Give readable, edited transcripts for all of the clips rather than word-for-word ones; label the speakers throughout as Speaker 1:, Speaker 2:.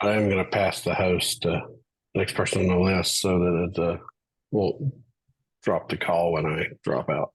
Speaker 1: I am going to pass the host to next person on the list so that it won't drop the call when I drop out.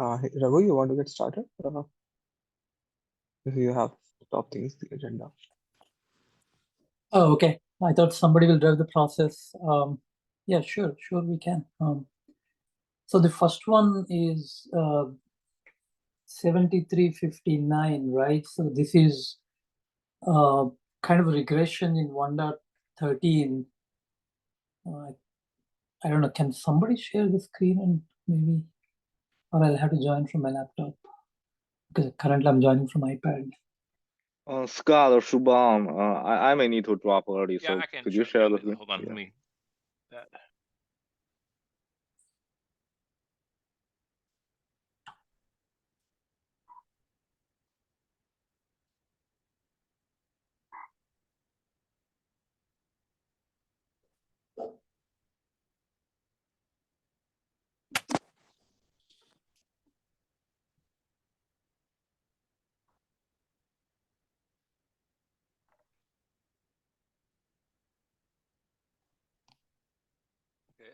Speaker 2: Raghu, you want to get started? If you have top things, the agenda.
Speaker 3: Oh, okay. I thought somebody will drive the process. Yeah, sure, we can. So the first one is 7359, right? So this is kind of a regression in 1.13. I don't know, can somebody share the screen and maybe, or I'll have to join from my laptop because currently I'm joining from iPad.
Speaker 4: Scott or Shubham, I may need to drop early,
Speaker 5: Yeah,
Speaker 4: so
Speaker 5: I can
Speaker 4: could you share the screen?
Speaker 5: Hold on,
Speaker 4: Yeah.
Speaker 5: let me that.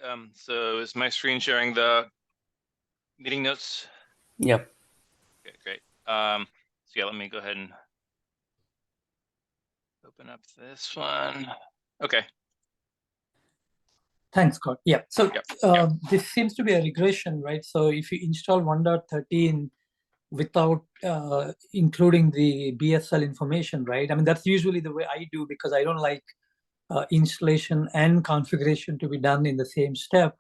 Speaker 5: Okay, so is my screen sharing the meeting notes?
Speaker 3: Yep.
Speaker 5: Okay, great. So yeah, let me go ahead and open up this one. Okay.
Speaker 3: Thanks, Scott. Yeah, so this seems to be a regression, right? So if you install 1.13 without including the BSL information, right? I mean, that's usually the way I do because I don't like installation and configuration to be done in the same step.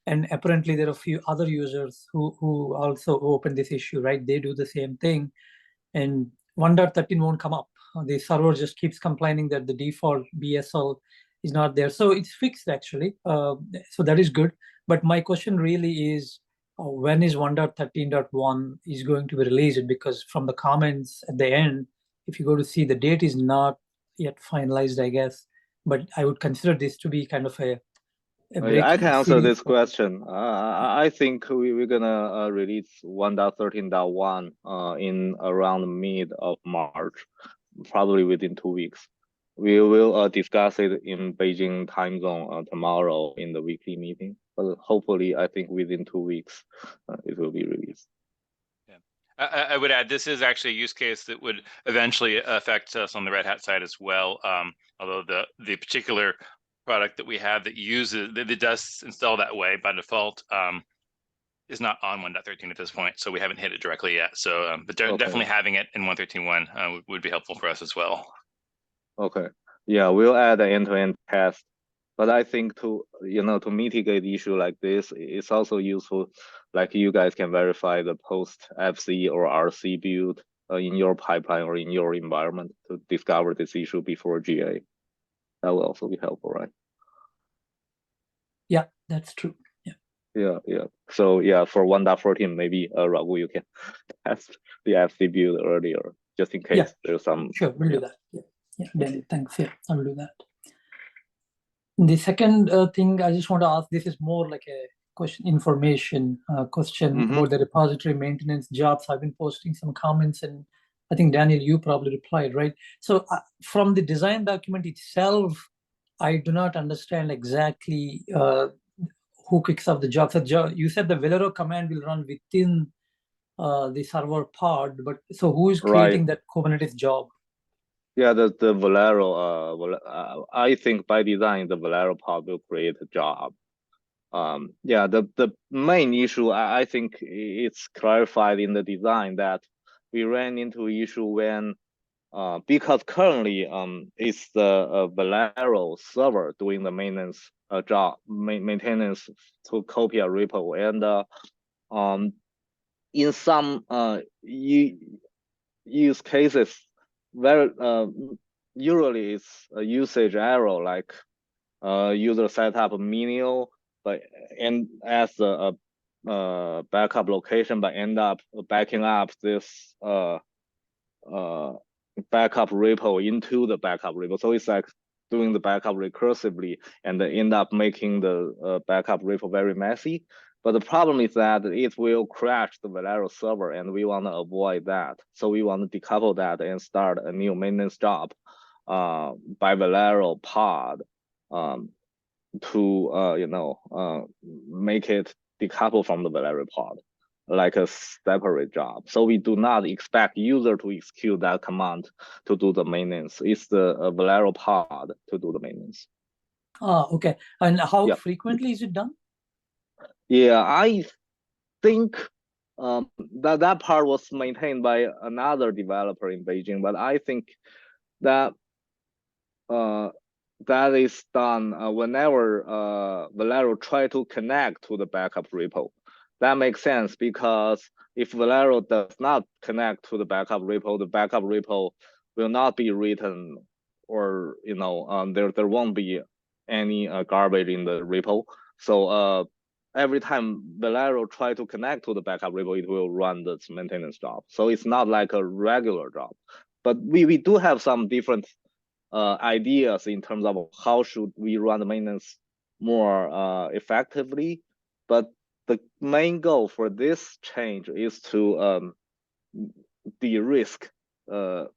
Speaker 3: And apparently there are a few other users who also open this issue, right? They do the same thing and 1.13 won't come up. The server just keeps complaining that the default BSL is not there. So it's fixed actually. So that is good. But my question really is, when is 1.13.1 is going to be released? Because from the comments at the end, if you go to see, the date is not yet finalized, I guess. But I would consider this to be kind of a
Speaker 4: I can answer this question. I think we're gonna release 1.13.1 in around mid of March, probably within 2 weeks. We will discuss it in Beijing time zone tomorrow in the weekly meeting. But hopefully, I think within 2 weeks, it will be released.
Speaker 5: Yeah, I would add this is actually a use case that would eventually affect us on the Red Hat side as well. Although the particular product that we have that uses that does install that way by default is not on 1.13 at this point, so we haven't hit it directly yet. So, but
Speaker 4: Okay.
Speaker 5: definitely having it in 1.13.1 would be helpful for us as well.
Speaker 4: Okay. Yeah, we'll add an end-to-end test. But I think to mitigate issue like this, it's also useful, like you guys can verify the post FC or RC build in your pipeline or in your environment to discover this issue before GA. That will also be helpful, right?
Speaker 3: Yeah, that's true.
Speaker 4: Yeah. So yeah, for 1.14, maybe Raghu, you can test the FC build earlier, just in case there's some.
Speaker 3: Sure, we'll do that. Yeah, Danny, thanks. Yeah, I will do that. The second thing I just want to ask, this is more like a question question about the repository maintenance jobs. I've been posting some comments, and I think Daniel, you probably replied, right? So from the design document itself, I do not understand exactly who kicks off the job. So you said the Velero command will run within the server pod, but so who is creating that Kubernetes job?
Speaker 4: Yeah, the Velero, I think by design, the Velero pod will create a job. Yeah, the main issue, I think it's clarified in the design that we ran into issue when, because currently it's the Velero server doing the maintenance job, maintenance to Copia repo, and in some use cases, usually it's a usage error, like user set up menial, but and as a backup location, but end up backing up this backup repo into the backup repo. So it's like doing the backup recursively and end up making the backup repo very messy. But the problem is that it will crash the Velero server, and we want to avoid that. So we want to decouple that and start a new maintenance job by Velero pod to make it decouple from the Velero pod, like a separate job. So we do not expect user to execute that command to do the maintenance. It's the Velero pod to do the maintenance.
Speaker 3: Okay. And how frequently is it done?
Speaker 4: Yeah, I think that part was maintained by another developer in Beijing, but I think that that is done whenever Velero try to connect to the backup repo. That makes sense because if Velero does not connect to the backup repo will not be written, or there won't be any garbage in the repo. So every time Velero try to connect to the backup repo, it will run this maintenance job. So it's not like a regular job, but we do have some different ideas in terms of how should we run the maintenance more effectively. But the main goal for this change is to de-risk the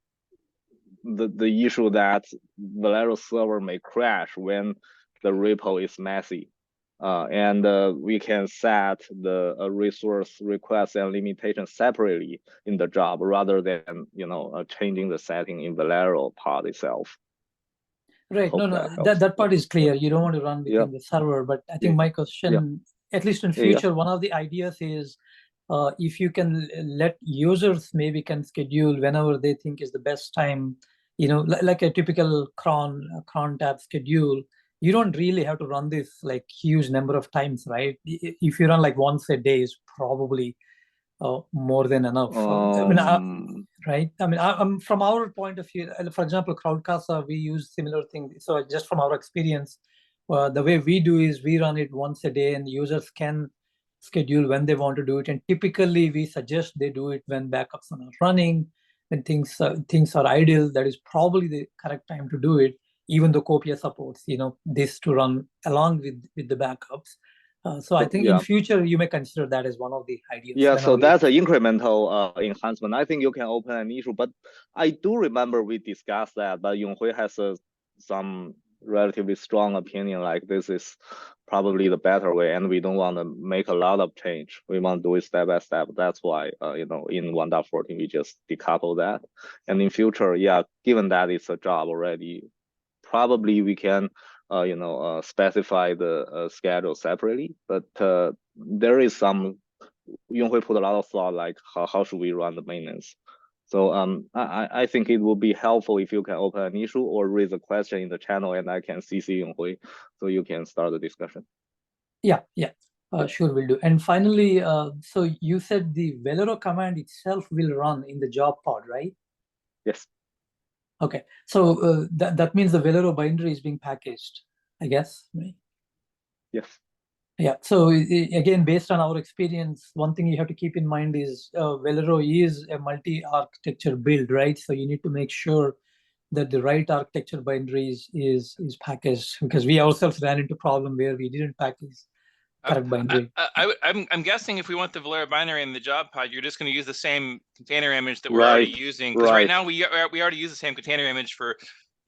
Speaker 4: issue that Velero server may crash when the repo is messy. And we can set the resource requests and limitations separately in the job rather than changing the setting in Velero pod itself.
Speaker 3: Right. No, that part is clear. You don't want to run within the server, but I think my question, at least in future, one of the ideas is if you can let users maybe can schedule whenever they think is the best time, like a typical cron tab schedule. You don't really have to run this like huge number of times, right? If you run like once a day is probably more than enough. Right? I mean, I'm from our point of view, for example, Crowdcasa, we use similar things. So just from our experience, the way we do is we run it once a day, and users can schedule when they want to do it. And typically, we suggest they do it when backups are not running, when things are idle. That is probably the correct time to do it, even though Copia supports this to run along with the backups. So I think in future you may consider that as one of the ideas.
Speaker 4: Yeah, so that's an incremental enhancement. I think you can open an issue, but I do remember we discussed that, but Yonghui has some relatively strong opinion, like this is probably the better way, and we don't want to make a lot of change. We want to do it step by step. That's why, in 1.14, we just decouple that. And in future, given that it's a job already, probably we can specify the schedule separately, but there is some Yonghui put a lot of thought, like how should we run the maintenance. So I think it will be helpful if you can open an issue or raise a question in the channel, and I can CC Yonghui, so you can start the discussion.
Speaker 3: Yeah, sure, will do. And finally, so you said the Velero command itself will run in the job pod, right?
Speaker 4: Yes.
Speaker 3: Okay, so that means the Velero binary is being packaged, I guess, right?
Speaker 4: Yes.
Speaker 3: Yeah, so again, based on our experience, one thing you have to keep in mind is Velero is a multi-architecture build, right? So you need to make sure that the right architecture binary is packaged, because we ourselves ran into problem where we didn't package correct binary.
Speaker 5: I'm guessing if we want the Velero binary in the job pod, you're just going to use the same container image that we're already using. Because right now we already use the same container image for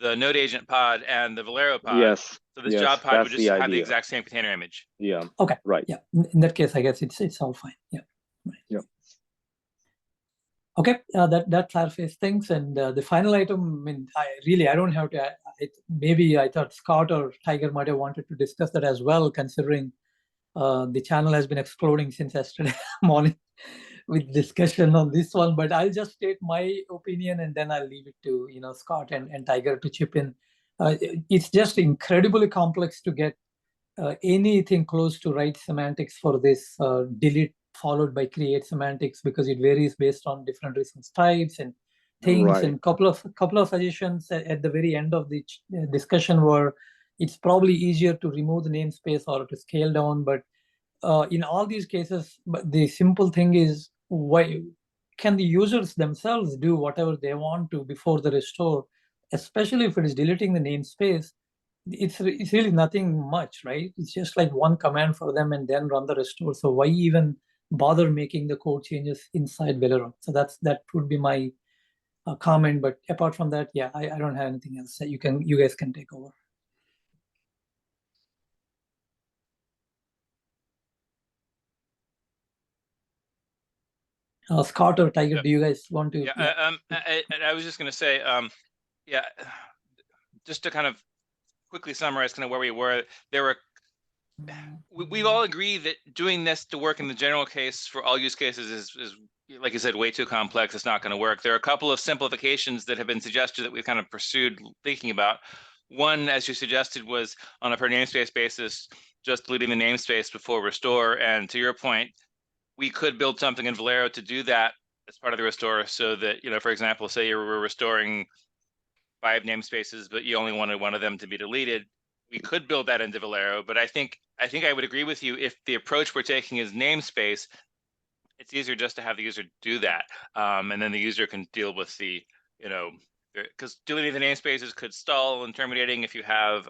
Speaker 5: the node agent pod and the Velero pod.
Speaker 4: Yes.
Speaker 5: So this job pod would just
Speaker 4: the
Speaker 5: have the exact same container image.
Speaker 4: Yeah.
Speaker 3: Okay.
Speaker 4: Right.
Speaker 3: Yeah. In that case, I guess it's all fine. Yeah. Right.
Speaker 4: Yeah.
Speaker 3: Okay. That clarifies things. And the final item, I mean, I don't have to. Maybe I thought Scott or Tiger might have wanted to discuss that as well, considering the channel has been exploding since yesterday morning with discussion on this one. But I'll just state my opinion, and then I'll leave it to Scott and Tiger to chip in. It's just incredibly complex to get anything close to right semantics for this delete followed by create semantics, because it varies based on different resource types and things. And couple of suggestions at the very end of the discussion were, it's probably easier to remove the namespace or to scale down. But in all these cases, the simple thing is, why can the users themselves do whatever they want to before the restore, especially if it is deleting the namespace? It's really nothing much, right? It's just like one command for them and then run the restore. So why even bother making the code changes inside Velero? So that would be my comment. But apart from that, yeah, I don't have anything else. You guys can take over. Scott or Tiger, do you guys want to?
Speaker 5: Yeah, I was just going to say, yeah, just to kind of quickly summarize kind of where we were. We've all agreed that doing this to work in the general case for all use cases is like I said, way too complex. It's not going to work. There are a couple of simplifications that have been suggested that we've kind of pursued thinking about. One, as you suggested, was on a per namespace basis, just deleting the namespace before restore. And to your point, we could build something in Velero to do that as part of the restore, so that, for example, say you were restoring 5 namespaces, but you only wanted one of them to be deleted. We could build that into Velero, but I think I would agree with you. If the approach we're taking is namespace, it's easier just to have the user do that, and then the user can deal with the, because deleting the namespaces could stall and terminating if you have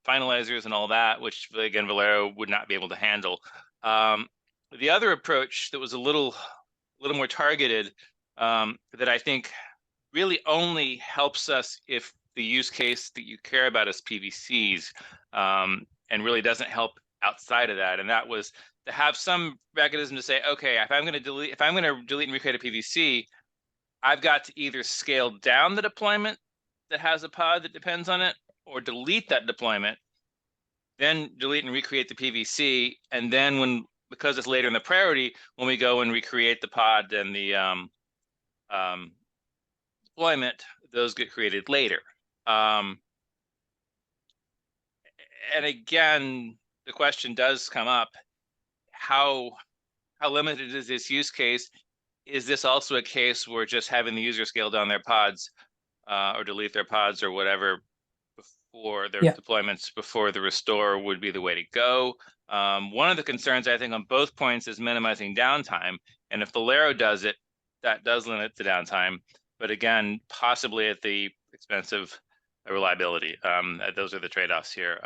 Speaker 5: finalizers and all that, which again Velero would not be able to handle. The other approach that was a little more targeted, that I think really only helps us if the use case that you care about is PVCs, and really doesn't help outside of that. And that was to have some mechanism to say, okay, if I'm going to delete and recreate a PVC, I've got to either scale down the deployment that has a pod that depends on it, or delete that deployment, then delete and recreate the PVC, and then because it's later in the priority, when we go and recreate the pod and the deployment, those get created later. And again, the question does come up: how limited is this use case? Is this also a case where just having the user scale down their pods or delete their pods or whatever before their deployments, before the restore, would be the way to go? One of the concerns, I think, on both points is minimizing downtime. And if Velero does it, that does limit the downtime. But again, possibly at the expense of reliability. Those are the trade-offs here.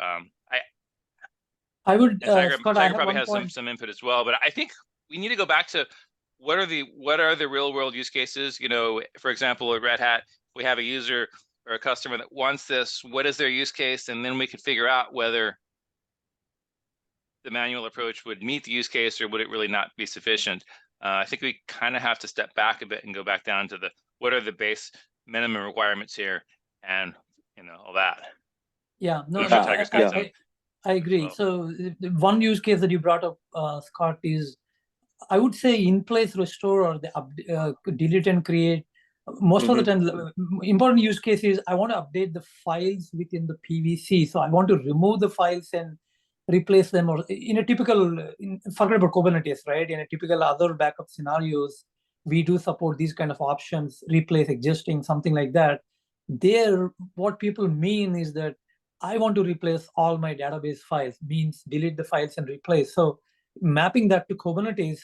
Speaker 3: I would,
Speaker 5: Tiger,
Speaker 3: Scott,
Speaker 5: Tiger probably has some input as well, but I think we need to go back to what are the real world use cases? For example, at Red Hat, we have a user or a customer that wants this. What is their use case? And then we could figure out whether the manual approach would meet the use case, or would it really not be sufficient? I think we kind of have to step back a bit and go back down to what are the base minimum requirements here, and all that.
Speaker 3: Yeah, no,
Speaker 5: I
Speaker 3: agree. So the one use case that you brought up, Scott, is I would say in place restore or the delete and create. Most of the time, important use case is I want to update the files within the PVC. So I want to remove the files and replace them, or in a typical, forget about Kubernetes, right? In a typical other backup scenarios, we do support these kind of options, replace existing, something like that. There, what people mean is that I want to replace all my database files, means delete the files and replace. So mapping that to Kubernetes,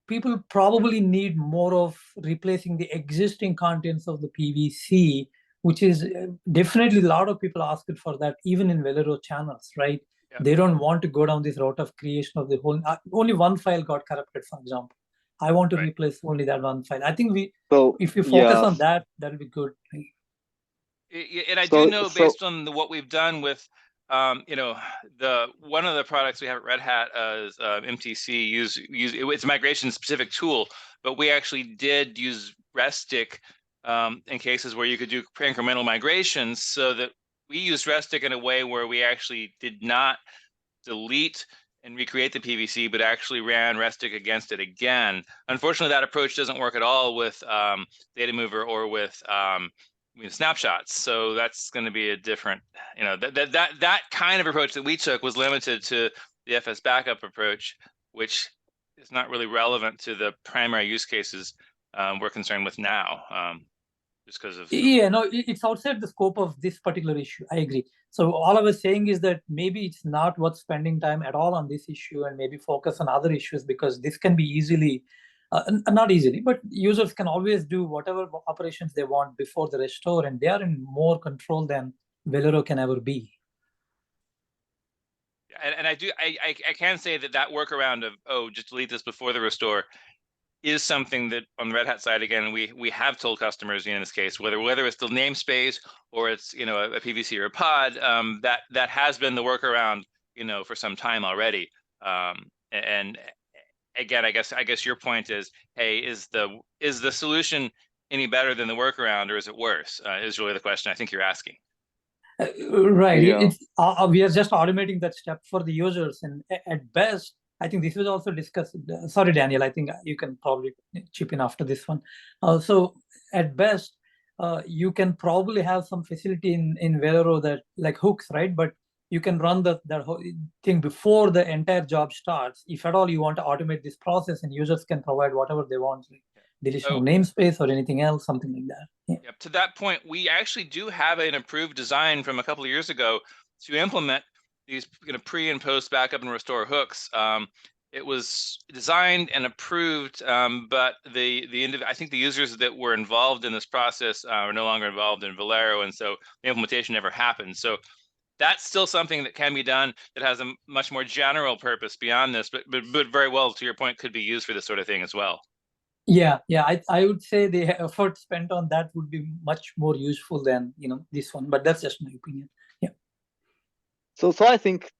Speaker 3: people probably need more of replacing the existing contents of the PVC, which is definitely a lot of people ask it for that, even in Velero channels, right?
Speaker 5: Yeah.
Speaker 3: They don't want to go down this route of creation of the whole, only one file got corrupted, for example. I want to
Speaker 5: Right.
Speaker 3: replace only that one file. I think
Speaker 4: So
Speaker 3: if we focus
Speaker 4: yeah,
Speaker 3: on that, that'll be good.
Speaker 5: And I
Speaker 4: So-
Speaker 5: do know,
Speaker 4: so-
Speaker 5: based on what we've done with, the one of the products we have at Red Hat is MTC. It's a migration specific tool, but we actually did use Restic in cases where you could do incremental migrations. So that we used Restic in a way where we actually did not delete and recreate the PVC, but actually ran Restic against it again. Unfortunately, that approach doesn't work at all with Data Mover or with snapshots. So that's going to be a different, that kind of approach that we took was limited to the FS backup approach, which is not really relevant to the primary use cases we're concerned with now. Just because of
Speaker 3: Yeah, no, it's outside the scope of this particular issue. I agree. So all I was saying is that maybe it's not worth spending time at all on this issue, and maybe focus on other issues, because this can be easily, not easily, but users can always do whatever operations they want before the restore, and they are in more control than Velero can ever be.
Speaker 5: and I can say that workaround of just delete this before the restore is something that on the Red Hat side, again, we have told customers in this case, whether it's the namespace or it's a PVC or a pod, that has been the workaround for some time already. And again, I guess your point is, hey, is the solution any better than the workaround, or is it worse? Is really the question I think you're asking.
Speaker 3: Right.
Speaker 4: Yeah.
Speaker 3: We are just automating that step for the users, and at best, I think this was also discussed. Sorry, Daniel, I think you can probably chip in after this one. So at best, you can probably have some facility in Velero that like hooks, right? But you can run that whole thing before the entire job starts. If at all you want to automate this process, and users can provide whatever they want, like deletion of namespace or anything else, something like that. Yeah.
Speaker 5: Yep. To that point, we actually do have an approved design from a couple of years ago to implement these pre and post backup and restore hooks. It was designed and approved, but I think the users that were involved in this process are no longer involved in Velero, and so the implementation never happened. So that's still something that can be done that has a much more general purpose beyond this, but very well, to your point, could be used for this sort of thing as well.
Speaker 3: Yeah, I would say the effort spent on that would be much more useful than this one, but that's just my opinion. Yeah.
Speaker 4: So I think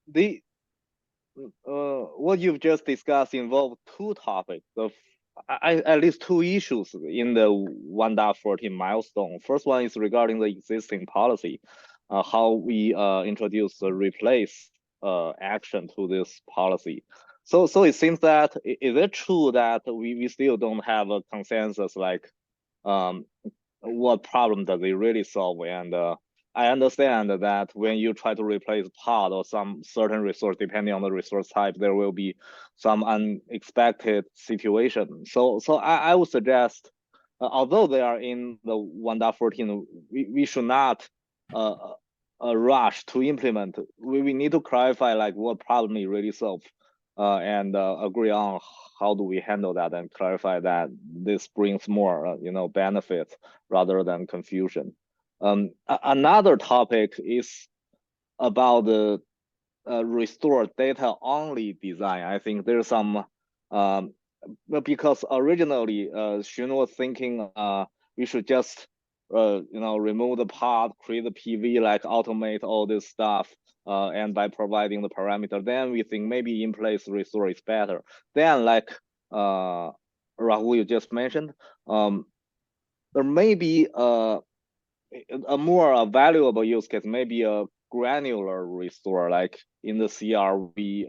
Speaker 4: what you've just discussed involve two topics of at least two issues in the 1.14 milestone. First one is regarding the existing policy, how we introduce the replace action to this policy. So it seems that, is it true that we still don't have a consensus, like what problem does it really solve? And I understand that when you try to replace pod or some certain resource, depending on the resource type, there will be some unexpected situation. So I would suggest, although they are in the 1.14, we should not rush to implement. We need to clarify like what problem it really solves, and agree on how do we handle that, and clarify that this brings more benefits rather than confusion. Another topic is about the restore data only design. I think there's some because originally Xun was thinking we should just remove the pod, create the PV, like automate all this stuff, and by providing the parameter, then we think maybe in place restore is better. Then like Rahul, you just mentioned, there may be a more valuable use case, maybe a granular restore, like in the CR, we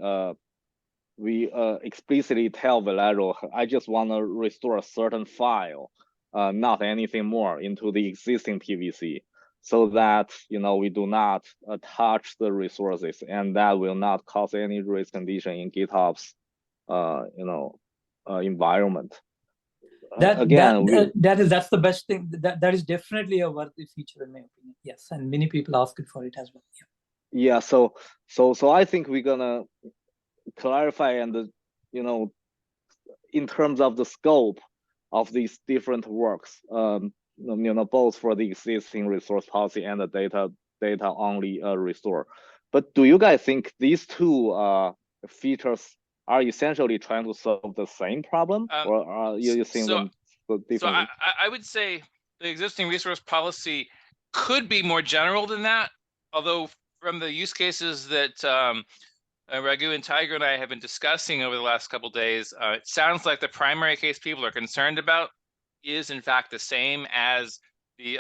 Speaker 4: we explicitly tell Velero, I just want to restore a certain file, not anything more into the existing PVC, so that we do not touch the resources, and that will not cause any race condition in GitHub's environment.
Speaker 3: That's the best thing. That is definitely a worthy feature in my opinion. Yes, and many people ask it for it as well.
Speaker 4: Yeah. So I think we're gonna clarify and in terms of the scope of these different works, both for the existing resource policy and the data only restore. But do you guys think these two features are essentially trying to solve the same problem, or are you seeing them differently?
Speaker 5: So I would say the existing resource policy could be more general than that, although from the use cases that Raghu and Tiger and I have been discussing over the last couple of days, it sounds like the primary case people are concerned about is in fact the same as the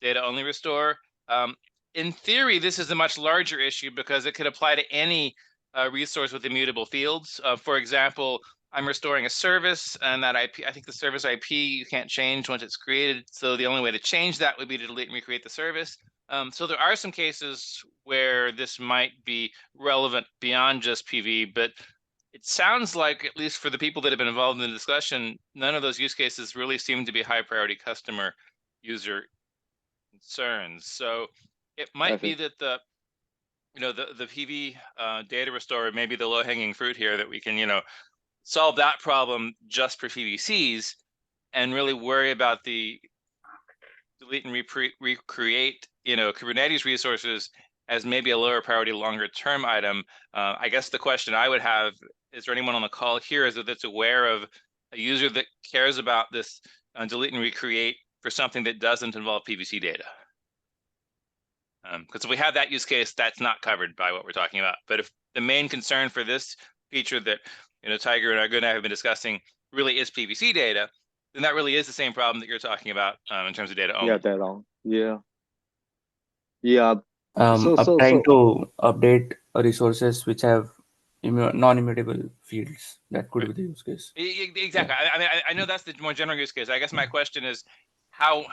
Speaker 5: data only restore. In theory, this is a much larger issue because it could apply to any resource with immutable fields. For example, I'm restoring a service, and that IP, I think the service IP you can't change once it's created. So the only way to change that would be to delete and recreate the service. So there are some cases where this might be relevant beyond just PV, but it sounds like, at least for the people that have been involved in the discussion, none of those use cases really seem to be high priority customer user concerns. So it might be that the PV data restorer may be the low hanging fruit here, that we can, solve that problem just for PVCs and really worry about the delete and recreate, Kubernetes resources as maybe a lower priority, longer term item. I guess the question I would have, is there anyone on the call here that's aware of a user that cares about this delete and recreate for something that doesn't involve PVC data? Because if we have that use case, that's not covered by what we're talking about. But if the main concern for this feature that Tiger and I have been discussing really is PVC data, then that really is the same problem that you're talking about in terms of data only.
Speaker 4: Yeah, data only. Yeah.
Speaker 6: Trying to update resources which have non-immutable fields. That could be the use case.
Speaker 5: Exactly. Yeah. I know that's the more general use case. I guess my question is how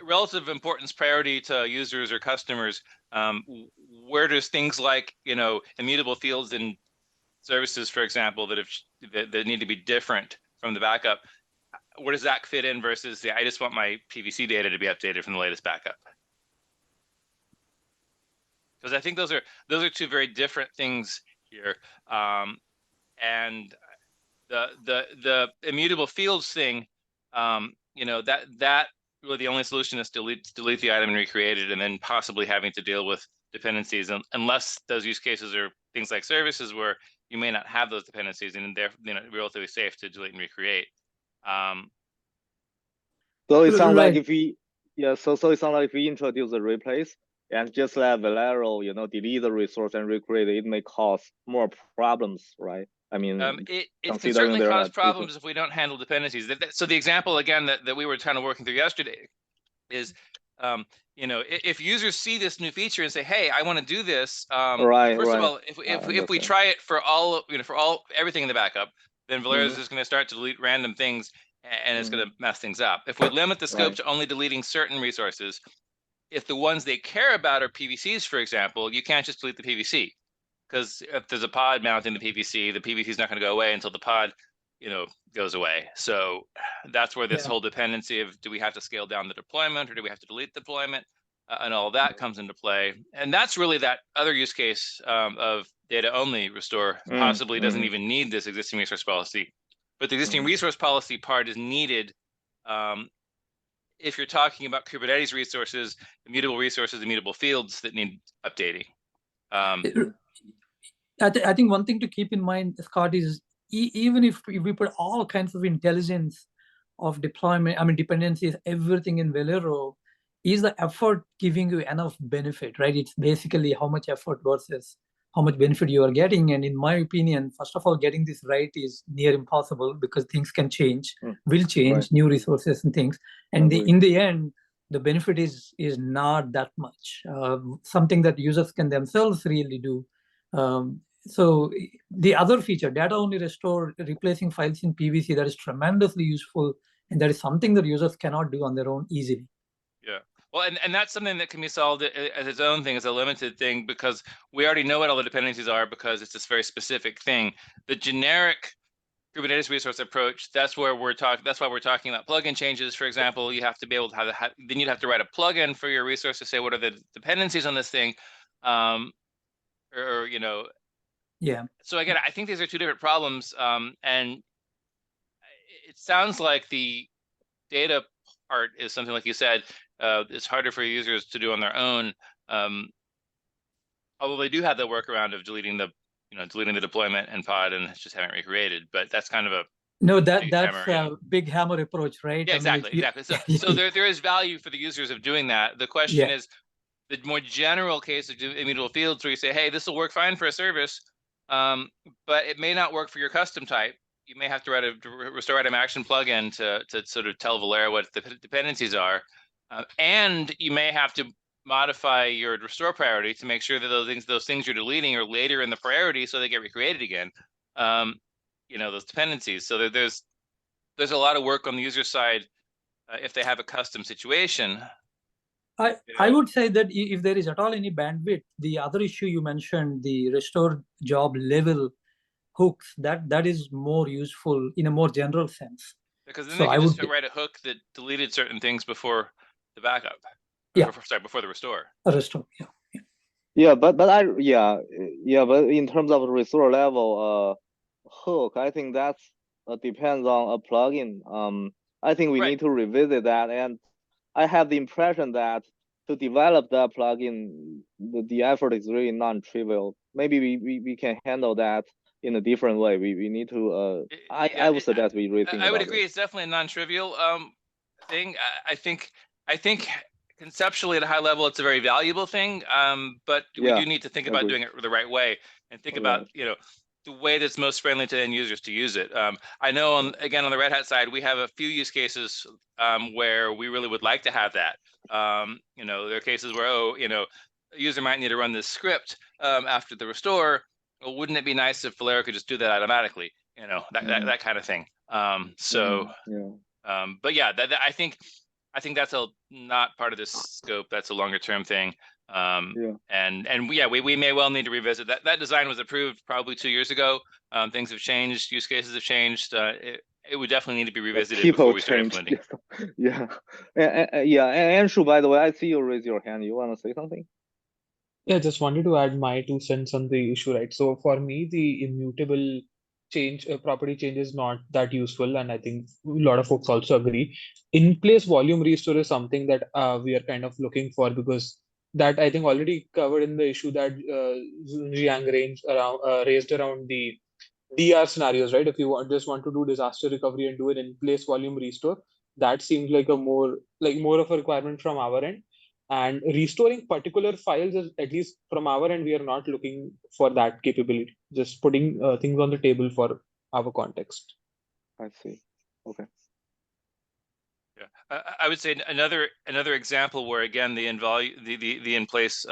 Speaker 5: relative importance priority to users or customers, where does things like immutable fields in services, for example, that need to be different from the backup, where does that fit in versus I just want my PVC data to be updated from the latest backup? Because I think those are two very different things here. And the immutable fields thing, that really the only solution is delete the item and recreate it, and then possibly having to deal with dependencies, unless those use cases are things like services where you may not have those dependencies, and they're relatively safe to delete and recreate.
Speaker 4: So it sounds like if we introduce a replace and just let Velero, delete the resource and recreate it, it may cause more problems, right? I mean,
Speaker 5: it can certainly cause problems if we don't handle dependencies. So the example again that we were kind of working through yesterday is, if users see this new feature and say, "Hey, I want to do this," first of all, if we try it for all, everything in the backup, then Velero is just going to start to delete random things, and it's going to mess things up. If we limit the scope to only deleting certain resources, if the ones they care about are PVCs, for example, you can't just delete the PVC, because if there's a pod mounting the PVC is not going to go away until the pod, goes away. So that's where this whole dependency of, do we have to scale down the deployment or do we have to delete deployment, and all that comes into play. And that's really that other use case of data only restore possibly doesn't even need this existing resource policy, but the existing resource policy part is needed if you're talking about Kubernetes resources, immutable fields that need updating.
Speaker 3: I think one thing to keep in mind, Scott, is even if we put all kinds of intelligence of deployment, dependencies, everything in Velero, is the effort giving you enough benefit, right? It's basically how much effort versus how much benefit you are getting. And in my opinion, first of all, getting this right is near impossible, because things can change, will change, new resources and things. And in the end, the benefit is not that much. Something that users can themselves really do. So the other feature, data only restore, replacing files in PVC, that is tremendously useful. And that is something that users cannot do on their own easily.
Speaker 5: Yeah. Well, and that's something that can be solved as its own thing, as a limited thing, because we already know what all the dependencies are because it's this very specific thing. The generic Kubernetes resource approach, that's where we're talking. That's why we're talking about plugin changes. For example, you have to be able to then you'd have to write a plugin for your resource to say what are the dependencies on this thing, or
Speaker 3: Yeah.
Speaker 5: So again, I think these are two different problems, and it sounds like the data part is something like you said. It's harder for users to do on their own. Although they do have the workaround of deleting the deployment and pod and just having it recreated, but that's kind of a
Speaker 3: No,
Speaker 5: big
Speaker 3: that's
Speaker 5: hammer,
Speaker 3: a big hammer approach, right?
Speaker 5: Yeah,
Speaker 3: I mean,
Speaker 5: exactly. So there is value for the users of doing that. The question is the more general case of immutable fields where you say, hey, this will work fine for a service, but it may not work for your custom type. You may have to write a restore item action plugin to sort of tell Velero what the dependencies are, and you may have to modify your restore priority to make sure that those things you're deleting are later in the priority so they get recreated again. Those dependencies. So there's a lot of work on the user side if they have a custom situation.
Speaker 3: I would say that if there is at all any bandwidth, the other issue you mentioned, the restore job level hooks, that is more useful in a more general sense.
Speaker 5: Because then
Speaker 3: So
Speaker 5: they could just write a hook that deleted certain things before the backup.
Speaker 3: Yeah.
Speaker 5: Before the restore.
Speaker 3: Restore, yeah.
Speaker 4: Yeah, but in terms of restore level hook, I think that's depends on a plugin. I think we need to revisit that, and I have the impression that to develop that plugin, the effort is really non-trivial. Maybe we can handle that in a different way. We need to. I would suggest we rethink.
Speaker 5: I would agree. It's definitely a non-trivial thing. I think conceptually at a high level, it's a very valuable thing. But we do need to think about doing it the right way and think about the way that's most friendly to end users to use it. I know on the Red Hat side, we have a few use cases where we really would like to have that. There are cases where a user might need to run this script after the restore. Well, wouldn't it be nice if Velero could just do that automatically? That kind of thing. But yeah, I think that's not part of this scope. That's a longer term thing. We may well need to revisit that. That design was approved probably 2 years ago. Things have changed. Use cases have changed. It would definitely need to be revisited before we start implementing.
Speaker 4: Anshu, by the way, I see you raise your hand. You want to say something?
Speaker 2: Yeah, just wanted to add my 2 cents on the issue, right? So for me, the immutable property change is not that useful, and I think a lot of folks also agree. In-place volume restore is something that we are kind of looking for, because that I think already covered in the issue that Jiang raised around the DR scenarios, right? If you just want to do disaster recovery and do an in-place volume restore, that seems like more of a requirement from our end. And restoring particular files is, at least from our end, we are not looking for that capability. Just putting things on the table for our context.
Speaker 4: I see. Okay.
Speaker 5: Yeah, I would say another example where again the in place,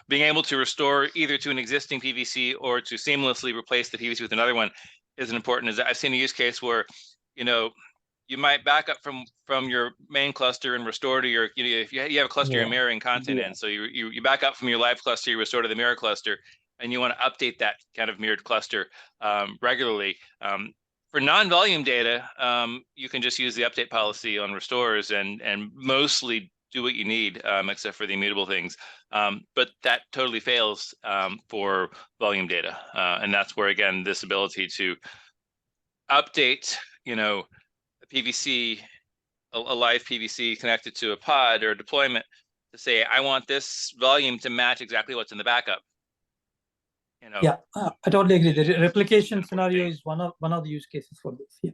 Speaker 5: being able to restore either to an existing PVC or to seamlessly replace the PVC with another one is important. I've seen a use case where you might back up from your main cluster and restore to your, if you have a cluster you're mirroring content in, so you back up from your live cluster, you restore to the mirror cluster, and you want to update that kind of mirrored cluster regularly. For non-volume data, you can just use the update policy on restores and mostly do what you need, except for the immutable things. But that totally fails for volume data, and that's where again this ability to update, PVC, a live PVC connected to a pod or a deployment to say, I want this volume to match exactly what's in the backup.
Speaker 3: Yeah, I totally agree. The replication scenario is one of the use cases for this. Yeah.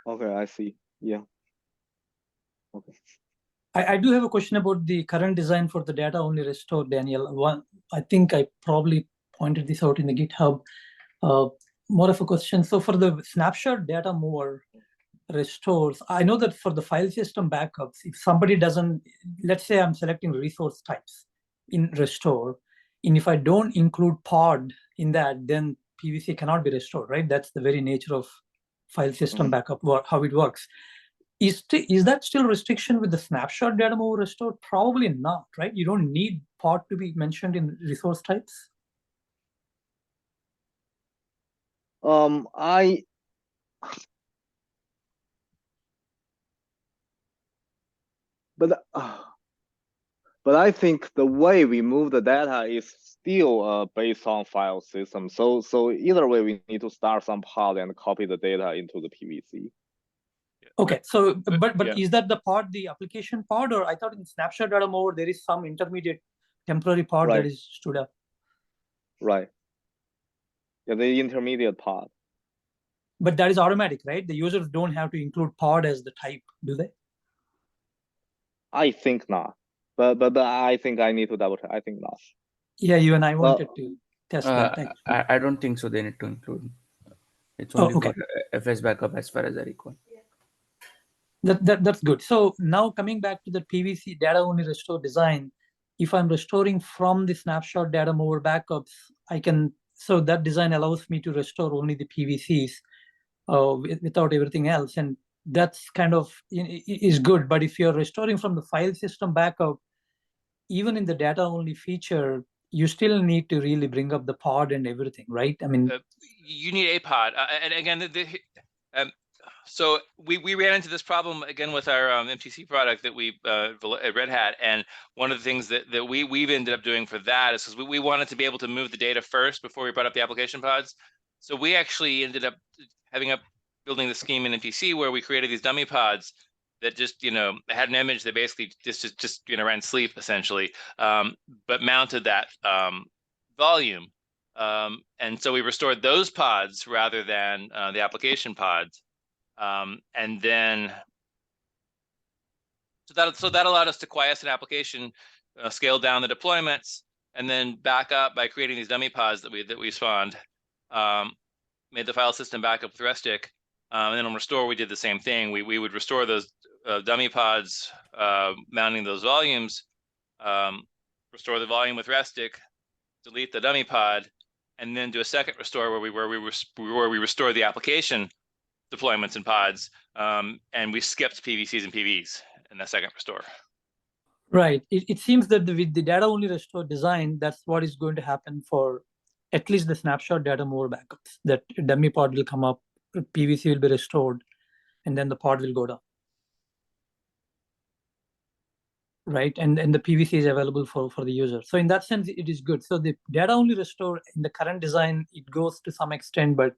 Speaker 4: Okay, I see. Yeah. Okay.
Speaker 3: I do have a question about the current design for the data only restore, Daniel. I think I probably pointed this out in the GitHub. More of a question. So for the snapshot data mover restores, I know that for the file system backups, if somebody doesn't, let's say I'm selecting resource types in restore, And if I don't include pod in that, then PVC cannot be restored, right? That's the very nature of file system backup, how it works. Is that still restriction with the snapshot data mover restore? Probably not, right? You don't need pod to be mentioned in resource types.
Speaker 4: But I think the way we move the data is still based on file system. So either way, we need to start some pod and copy the data into the PVC.
Speaker 3: Okay, so but
Speaker 5: yeah.
Speaker 3: is that the pod, the application pod, or I thought in snapshot data mover there is some intermediate temporary pod
Speaker 4: Right.
Speaker 3: that is stood up.
Speaker 4: Right. Yeah, the intermediate pod.
Speaker 3: But that is automatic, right? The users don't have to include pod as the type, do they?
Speaker 4: I think not. But I think I need to double check. I think not.
Speaker 3: Yeah, you and I wanted to test that.
Speaker 6: I don't think so. They need to include. It's
Speaker 3: Oh,
Speaker 6: only
Speaker 3: okay.
Speaker 6: for FS backup as far as I recall.
Speaker 3: That's good. So now coming back to the PVC data only restore design, if I'm restoring from the snapshot data mover backups, so that design allows me to restore only the PVCs without everything else. And that's kind of is good. But if you're restoring from the file system backup, even in the data only feature, you still need to really bring up the pod and everything, right? I mean,
Speaker 5: you need a pod. And again, so we ran into this problem again with our MTC product that we at Red Hat, and one of the things that we've ended up doing for that is because we wanted to be able to move the data first before we brought up the application pods. So we actually ended up building the scheme in MTC where we created these dummy pods that just had an image that basically just ran sleep essentially, but mounted that volume. And so we restored those pods rather than the application pods. And then, so that allowed us to quiesce an application, scale down the deployments, and then back up by creating these dummy pods that we spawned. Made the file system backup with RESTIC, and then on restore we did the same thing. We would restore those dummy pods, mounting those volumes, restore the volume with RESTIC, delete the dummy pod, and then do a second restore where we restore the application deployments and pods, and we skipped PVCs and PVs in the second restore.
Speaker 3: Right. It seems that with the data only restore design, that's what is going to happen for at least the snapshot data mover backups. That dummy pod will come up, PVC will be restored, and then the pod will go down. Right, and the PVC is available for the user. So in that sense, it is good. So the data only restore in the current design, it goes to some extent, but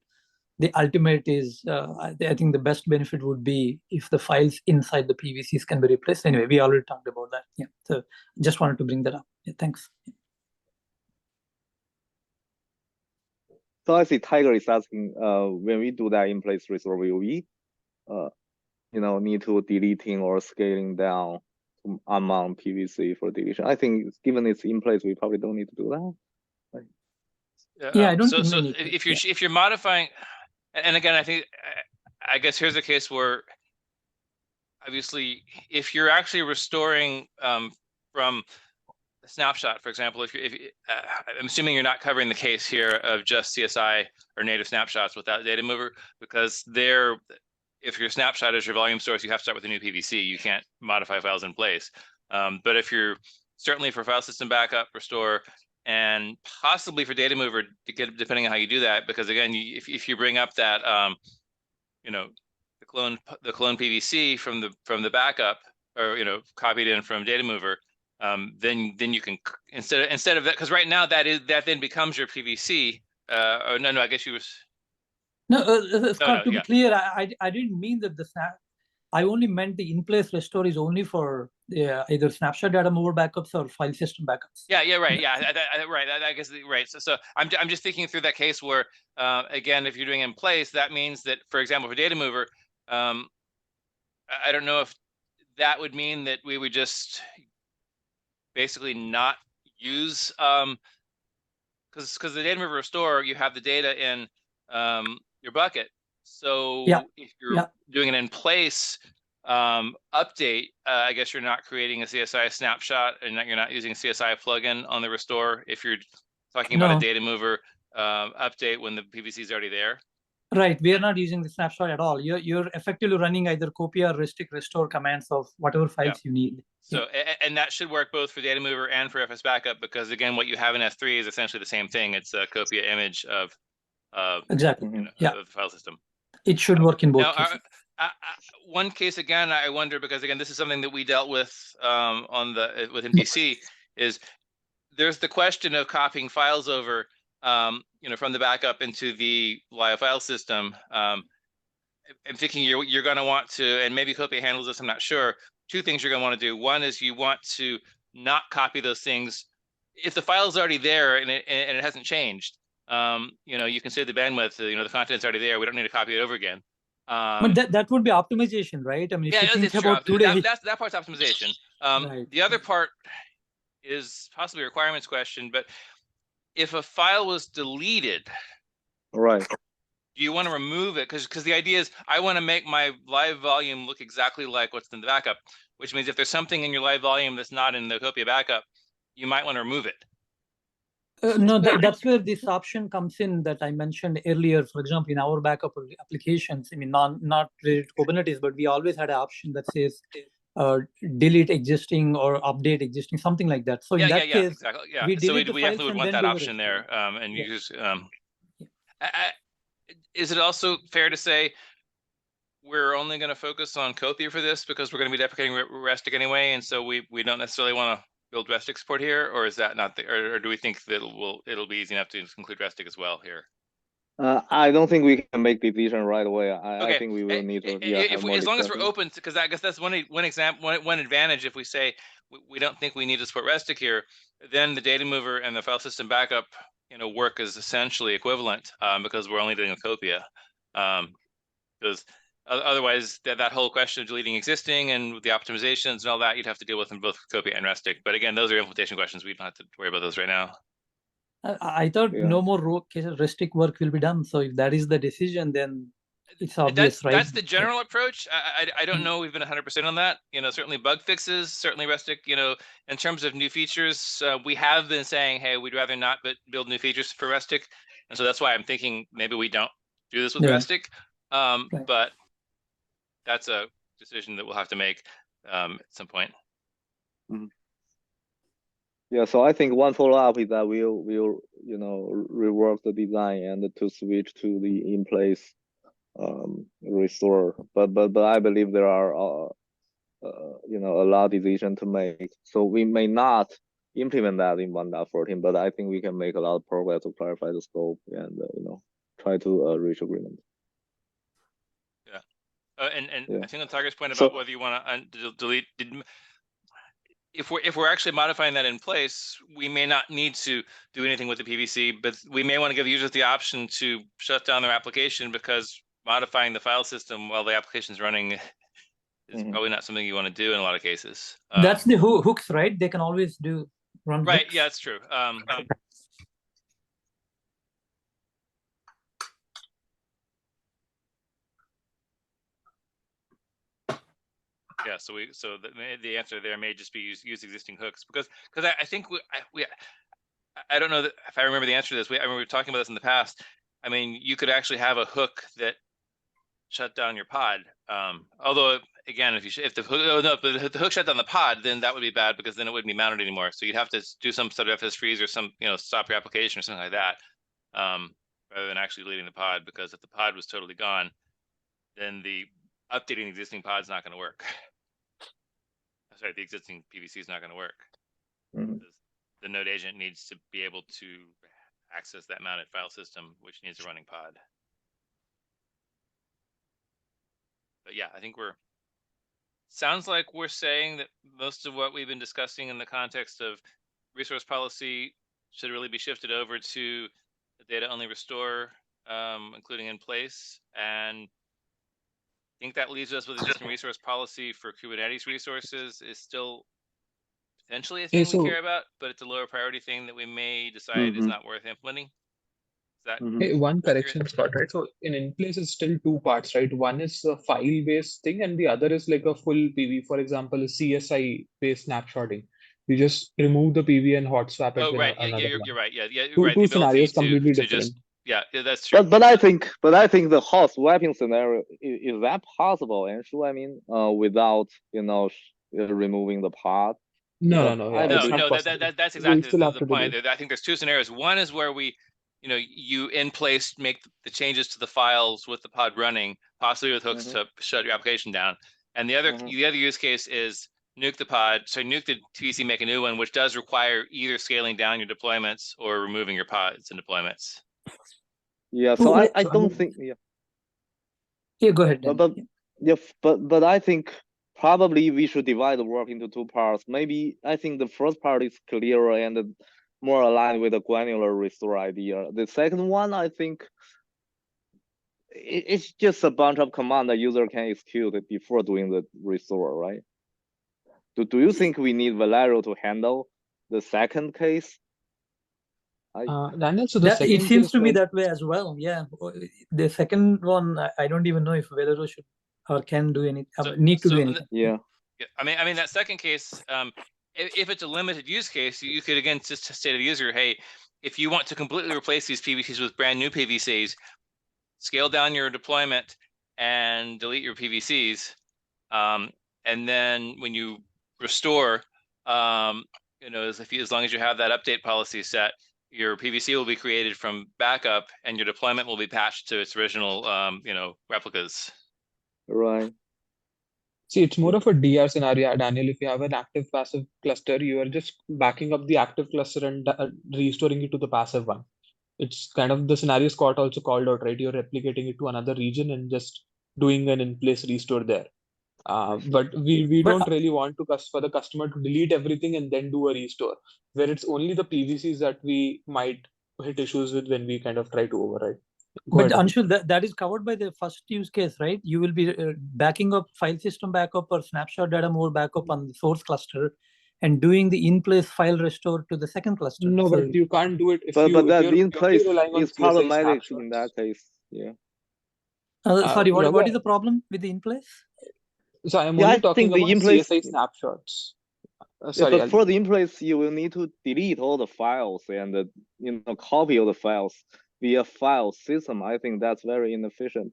Speaker 3: the ultimate is, I think the best benefit would be if the files inside the PVCs can be replaced. Anyway, we already talked about that. Yeah, so just wanted to bring that up. Yeah, thanks.
Speaker 4: So I see Tiger is asking, when we do that in place restore, will we, need to deleting or scaling down among PVC for deletion? I think given it's in place, we probably don't need to do that.
Speaker 5: Right?
Speaker 3: Yeah, I don't
Speaker 5: so
Speaker 3: think
Speaker 5: if you're modifying, and again, I guess here's a case where obviously if you're actually restoring from a snapshot, for example, if I'm assuming you're not covering the case here of just CSI or native snapshots without data mover, because if your snapshot is your volume source, you have to start with a new PVC. You can't modify files in place. But if you're certainly for file system backup, restore, and possibly for data mover, depending on how you do that, because again, if you bring up that the clone PVC from the backup, or copied in from data mover, then you can instead of that, because right now that then becomes your PVC. Or no, I guess you was.
Speaker 3: No, Scott, to be clear, I didn't mean that I only meant the in-place restore is only for either snapshot data mover backups or file system backups.
Speaker 5: Yeah, right. Yeah, right. I guess right. So I'm just thinking through that case where, again, if you're doing in place, that means that, for example, for data mover, I don't know if that would mean that we would just basically not use, because the data mover restore, you have the data in your bucket. So if you're doing it in place, update, I guess you're not creating a CSI snapshot and you're not using a CSI plugin on the restore if you're talking about a
Speaker 3: No.
Speaker 5: data mover update when the PVC is already there.
Speaker 3: Right, we are not using the snapshot at all. You're effectively running either copy or restore commands of whatever files you need.
Speaker 5: So, and that should work both for data mover and for FS backup, because again, what you have in S3 is essentially the same thing. It's a copy image of
Speaker 3: Exactly.
Speaker 5: you know,
Speaker 3: Yeah,
Speaker 5: of the file system.
Speaker 3: it should work in both
Speaker 5: Now,
Speaker 3: cases.
Speaker 5: one case again, I wonder, because again, this is something that we dealt with with NPC, is there's the question of copying files over, you know, from the backup into the live file system. I'm thinking you're going to want to, and maybe Copia handles this, I'm not sure. Two things you're going to want to do. One is you want to not copy those things if the file is already there and it hasn't changed. You know, you can save the bandwidth. You know, the content's already there. We don't need to copy it over again.
Speaker 3: But that would be optimization, right? I mean, if
Speaker 5: Yeah,
Speaker 3: you think
Speaker 5: it's true.
Speaker 3: about today,
Speaker 5: That part's optimization.
Speaker 3: Right.
Speaker 5: The other part is possibly a requirements question, but if a file was deleted,
Speaker 4: Right.
Speaker 5: do you want to remove it? Because the idea is I want to make my live volume look exactly like what's in the backup, which means if there's something in your live volume that's not in the Copia backup, you might want to remove it.
Speaker 3: no, that's where this option comes in that I mentioned earlier. For example, in our backup applications, I mean, not related to Kubernetes, but we always had an option that says delete existing or update existing, something like that. So in that case,
Speaker 5: exactly. Yeah,
Speaker 3: we
Speaker 5: so
Speaker 3: delete the
Speaker 5: we
Speaker 3: files
Speaker 5: definitely would
Speaker 3: and
Speaker 5: want
Speaker 3: then
Speaker 5: that
Speaker 3: do the
Speaker 5: option
Speaker 3: restore.
Speaker 5: there, and use. Is it also fair to say we're only going to focus on Copia for this because we're going to be deprecating Restic anyway, and so we don't necessarily want to build Restic support here, or is that not the, or do we think that it'll be easy enough to include Restic as well here?
Speaker 4: I don't think we can make the decision right away. I
Speaker 5: Okay.
Speaker 4: think we will need to have more
Speaker 5: As long as we're
Speaker 4: discussion.
Speaker 5: open, because I guess that's one example, one advantage. If we say we don't think we need to support Restic here, then the data mover and the file system backup, you know, work is essentially equivalent, because we're only doing a Copia. Because otherwise, that whole question of deleting existing and the optimizations and all that, you'd have to deal with in both Copia and Restic. But again, those are implementation questions. We don't have to worry about those right now.
Speaker 3: I thought no more Restic work will be done. So if that is the decision, then it's obvious, right?
Speaker 5: That's the general approach. I don't know. We've been 100% on that. You know, certainly bug fixes, certainly Restic. You know, in terms of new features, we have been saying, hey, we'd rather not build new features for Restic, and so that's why I'm thinking maybe we don't do this with Restic. But that's a decision that we'll have to make at some point.
Speaker 4: Yeah, so I think one follow-up is that we'll you know, rework the design and to switch to the in place restore. But I believe there are you know, a lot of decisions to make. So we may not implement that in 1.14, but I think we can make a lot of progress to clarify the scope and you know, try to reach agreement.
Speaker 5: Yeah, and I think on Tiger's point about whether you want to delete. If we're actually modifying that in place, we may not need to do anything with the PVC, but we may want to give users the option to shut down their application, because modifying the file system while the application is running is probably not something you want to do in a lot of cases.
Speaker 3: That's the hooks, right? They can always run
Speaker 5: right.
Speaker 3: hooks.
Speaker 5: Yeah, it's true. Yeah, so the answer there may just be use existing hooks, because I think I don't know that if I remember the answer to this. I remember talking about this in the past. I mean, you could actually have a hook that shut down your pod. Although again, if the hook shut down the pod, then that would be bad, because then it wouldn't be mounted anymore. So you'd have to do some sort of FS freeze or some, you know, stop your application or something like that, rather than actually deleting the pod. Because if the pod was totally gone, then the updating the existing pod is not going to work. Sorry, the existing PVC is not going to work. The node agent needs to be able to access that mounted file system, which needs a running pod. But yeah, I think sounds like we're saying that most of what we've been discussing in the context of resource policy should really be shifted over to the data only restore, including in place. And I think that leaves us with existing resource policy for Kubernetes resources is still potentially a thing we care about, but it's a lower priority thing that we may decide is not worth implementing. that
Speaker 4: Mhm.
Speaker 2: Hey, one
Speaker 5: accurate?
Speaker 2: correction, Scott, right? So in place is still two parts, right? One is a file-based thing, and the other is like a full PV. For example, a CSI-based snapshotting. You just remove the PV and hot swap it
Speaker 5: Oh,
Speaker 2: with
Speaker 5: right. Yeah,
Speaker 2: another
Speaker 5: you're
Speaker 2: one.
Speaker 5: right. Yeah, you're
Speaker 2: Two
Speaker 5: right. The ability
Speaker 2: scenarios completely
Speaker 5: to
Speaker 2: different.
Speaker 5: just that's true.
Speaker 4: But I think the hot swapping scenario is that possible? And so I mean, without removing the pod.
Speaker 2: No,
Speaker 4: Because
Speaker 2: no,
Speaker 4: I
Speaker 2: yeah, it's
Speaker 5: No,
Speaker 4: believe.
Speaker 2: not
Speaker 5: no,
Speaker 2: possible.
Speaker 5: that's
Speaker 2: We
Speaker 5: exactly
Speaker 2: still have
Speaker 5: the
Speaker 2: to
Speaker 5: point.
Speaker 2: delete.
Speaker 5: I think there's two scenarios. One is where you in place make the changes to the files with the pod running, possibly with hooks to shut your application down. And the other use case is nuke the pod, so nuke the TVC, make a new one, which does require either scaling down your deployments or removing your pods and deployments.
Speaker 4: Yeah, so
Speaker 3: Well,
Speaker 4: I don't think
Speaker 3: Yeah, go ahead. Dan.
Speaker 4: but I think probably we should divide the work into two parts. Maybe I think the first part is clearer and more aligned with the granular restore idea. The second one, I think it's just a bunch of commands the user can execute before doing the restore, right? Do you think we need Velero to handle the second case?
Speaker 2: Daniel, so the
Speaker 3: It
Speaker 2: second
Speaker 3: seems
Speaker 2: case,
Speaker 3: to me
Speaker 2: right?
Speaker 3: that way as well. Yeah, the second one, I don't even know if Velero should or can do any need to do anything.
Speaker 4: Yeah.
Speaker 5: I mean that second case, if it's a limited use case, you could again just say to the user, hey, if you want to completely replace these PVCs with brand new PVCs, scale down your deployment and delete your PVCs. And then when you restore, as long as you have that update policy set, your PVC will be created from backup and your deployment will be patched to its original, replicas.
Speaker 4: Right.
Speaker 2: See, it's more of a DR scenario, Daniel. If you have an active passive cluster, you are just backing up the active cluster and restoring it to the passive one. It's kind of the scenario Scott also called out, right? You're replicating it to another region and just doing an in-place restore there. But we
Speaker 3: But
Speaker 2: don't really want to for the customer to delete everything and then do a restore, where it's only the PVCs that we might hit issues with when we kind of try to override. Go
Speaker 3: But
Speaker 2: ahead.
Speaker 3: Anshul, that is covered by the first use case, right? You will be backing up file system backup or snapshot data more backup on the source cluster and doing the in-place file restore to the second cluster.
Speaker 2: No,
Speaker 3: So
Speaker 2: but you can't do it if
Speaker 4: But that
Speaker 2: you're
Speaker 4: in
Speaker 2: purely
Speaker 4: place
Speaker 2: relying on
Speaker 4: is
Speaker 2: CSI
Speaker 4: problematic
Speaker 2: snapshots.
Speaker 4: in that case. Yeah.
Speaker 3: sorry, what
Speaker 2: Raghu,
Speaker 3: is the problem with the in-place?
Speaker 2: so I'm
Speaker 4: Yeah,
Speaker 2: only
Speaker 4: I
Speaker 2: talking
Speaker 4: think the
Speaker 2: about
Speaker 4: in-place.
Speaker 2: CSI snapshots.
Speaker 4: Yeah,
Speaker 2: Sorry,
Speaker 4: but for the in-place, you will need to delete all the files and copy all the files via file system. I think that's very inefficient